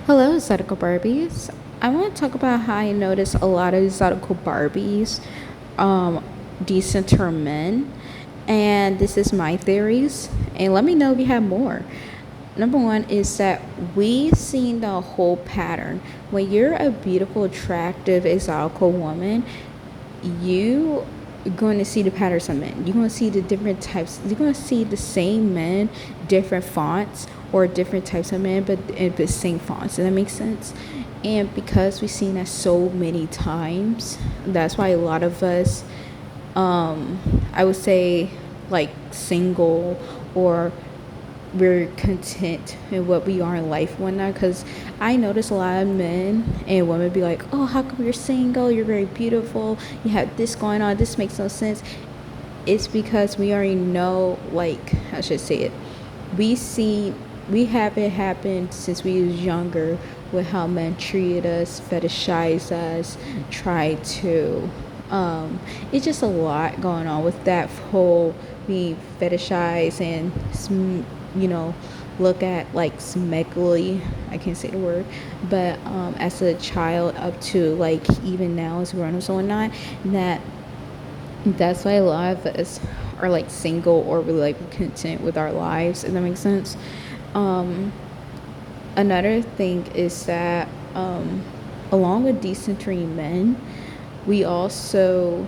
Hello, Exotical Barbies. I want to talk about how I notice a lot of Exotical Barbies um, decenter men. And this is my theories. And let me know if you have more. Number one is that we seen the whole pattern. When you're a beautiful, attractive, exotical woman, you going to see the patterns of men. You're going to see the different types. You're going to see the same men, different fonts, or different types of men, but in the same fonts. Does that make sense? And because we've seen that so many times, that's why a lot of us, I would say, like single or we're content in what we are in life and whatnot. Because I notice a lot of men and women be like, oh, how come you're single, you're very beautiful, you have this going on, this makes no sense. It's because we already know, like, I should say it, we have it happen since we was younger with how men treated us, fetishize us, try to it's just a lot going on with that whole being fetishized and look at like smegly, I can't say the word, but as a child up to like even now as grown-ups and whatnot, that's why a lot of us are like single or really like content with our lives, if that makes sense. Another thing is that along with decentering men, we also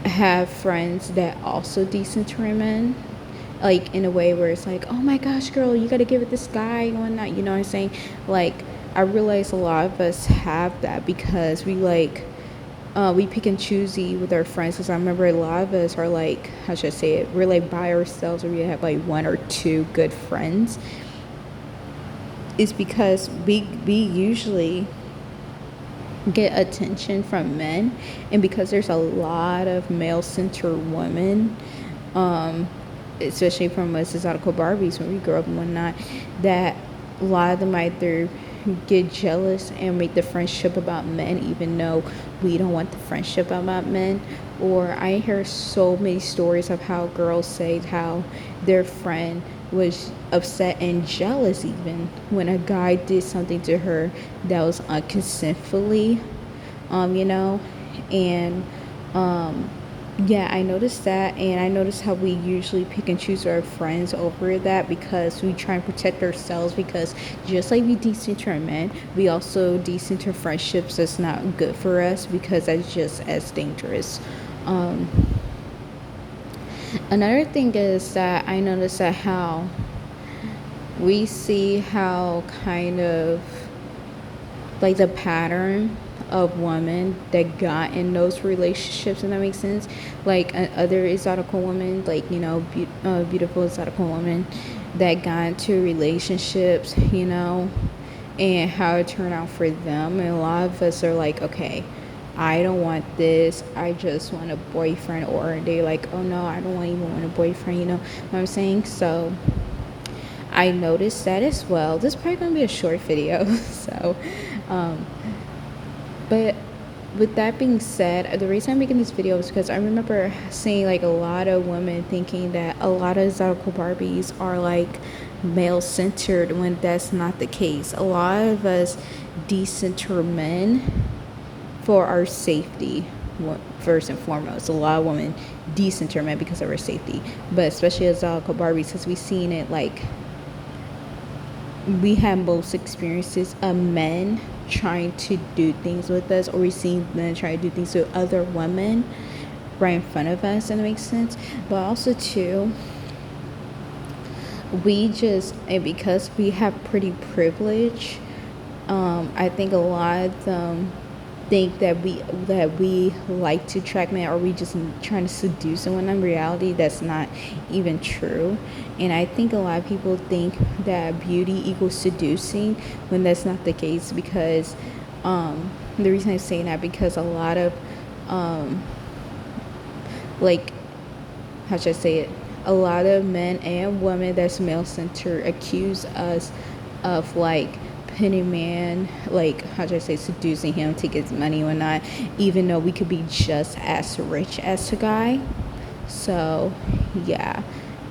have friends that also decenter men, like in a way where it's like, oh my gosh, girl, you gotta give it this guy and whatnot, you know what I'm saying? Like, I realize a lot of us have that because we pick and choosy with our friends. Because I remember a lot of us are like, how should I say it, we're like by ourselves, or we have like one or two good friends. It's because we usually get attention from men, and because there's a lot of male-centered women, especially from us exotical Barbies when we grow up and whatnot, that a lot of them either get jealous and make the friendship about men even though we don't want the friendship about men. Or I hear so many stories of how girls say how their friend was upset and jealous even when a guy did something to her that was unconsentfully, and yeah, I noticed that, and I noticed how we usually pick and choose our friends over that because we try and protect ourselves. Because just like we decenter our men, we also decenter friendships that's not good for us because that's just as dangerous. Another thing is that I noticed that how we see how kind of like the pattern of women that got in those relationships, and that makes sense. Like other exotical women, like beautiful exotical women that got into relationships, and how it turned out for them. And a lot of us are like, okay, I don't want this, I just want a boyfriend. Or they like, oh no, I don't even want a boyfriend, you know what I'm saying? So I noticed that as well. This is probably gonna be a short video. So but with that being said, the reason I'm making this video is because I remember seeing like a lot of women thinking that a lot of exotical Barbies are like male centered when that's not the case. A lot of us decenter men for our safety, first and foremost. A lot of women decenter men because of our safety, but especially exotical Barbies, because we've seen it, like we have most experiences of men trying to do things with us, or we've seen men try to do things with other women right in front of us, and it makes sense. But also too, and because we have pretty privilege, I think a lot of them think that we like to attract men, or we just trying to seduce them, when in reality that's not even true. And I think a lot of people think that beauty equals seducing when that's not the case. Because the reason I'm saying that, because a lot of like, how should I say it, a lot of men and women that's male centered accuse us of like penny man, like, how should I say, seducing him to get his money or not, even though we could be just as rich as the guy. So yeah,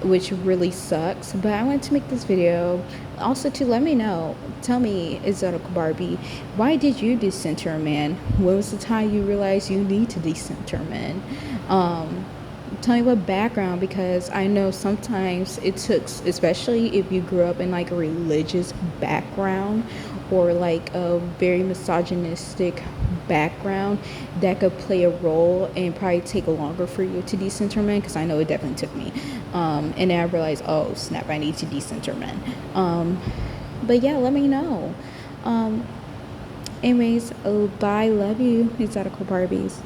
which really sucks. But I wanted to make this video also to let me know. Tell me, Exotical Barbie, why did you decenter a man? When was the time you realized you need to decenter a man? Tell me what background, because I know sometimes it took, especially if you grew up in like a religious background or like a very misogynistic background, that could play a role and probably take longer for you to decenter men, because I know it definitely took me. And then I realized, oh snap, I need to decenter men. But yeah, let me know. Anyways, bye, love you, Exotical Barbies.